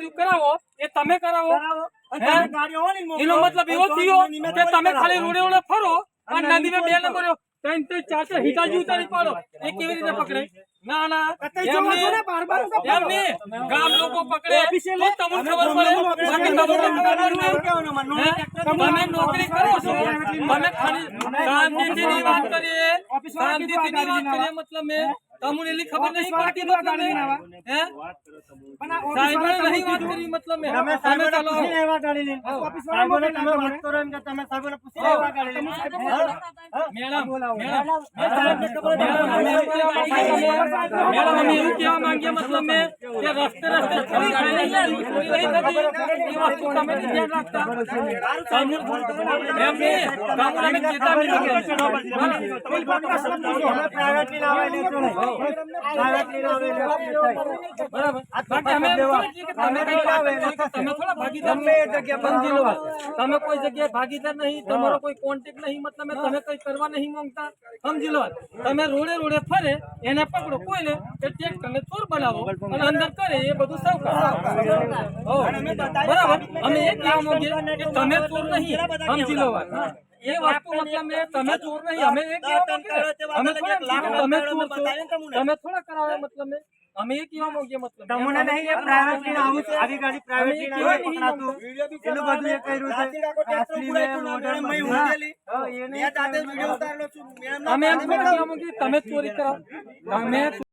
બધું કરાવો એ તમે કરાવો એનો મતલબ એવો થયો કે તમે ખાલી રોડે રોડે ફરો અને નદીમાં 2 નંબર 3 4 હિટાજી ઉતારી પાડો એ કેવી રીતે પકડે ના ના એમને ગામ લોકો પકડે તો તમને ખબર પડે તમે નોકરી કરો છો તમે ખાલી શાંતિથી વાત કરીએ મતલબ મેં તમને એટલી ખબર નહીં પડતી મતલબ હે સાહેબ નહીં વાત કરી મતલબ મેં તમે ચાલો સાહેબોને તમે વાત કરો એમ કે તમે સાહેબોને પૂછી લેવા ગાડી મેડમ અમે એવું કહેવા માંગીએ મતલબ મેં કે રસ્તે થોડી ગાડી લઈ આવી થોડી નહીં થતી એ વસ્તુ તમે ધ્યાન રાખતા એમ નહીં અમે ચેતવણી પ્રાઇવેટલી ના આવે તમે કોઈ જગ્યાએ ભાગીદાર નહીં તમારો કોઈ કોન્ટેક્ટ નહીં મતલબ તમે કઈ કરવા નહીં માંગતા સમજી લો તમે રોડે રોડે ફરે એને પકડો કોઈને ટ્રેક્ટરને ચોર બનાવો અને અંદર કરે એ બધું સૌ બરાબર અમે એ કહેવા માંગીએ કે તમે ચોર નહીં સમજી લો ये वस्तु मतलब में તમે ચોર નહીં અમે એક અમે તમે થોડા કરાવે મતલબ में અમે એ કહેવા માંગીએ મતલબ તમને નહીં એ પ્રાઇવેટલી આવું છે આવી ગાડી પ્રાઇવેટલી ના પકડાતું એનું બધું એ કર્યું છે અસલી મે મોડલ મે ઉડેલી મે દાદા વિડિયો ઉતારેલો છું અમે એમ કહેવા માંગીએ તમે ચોરી કરો તમે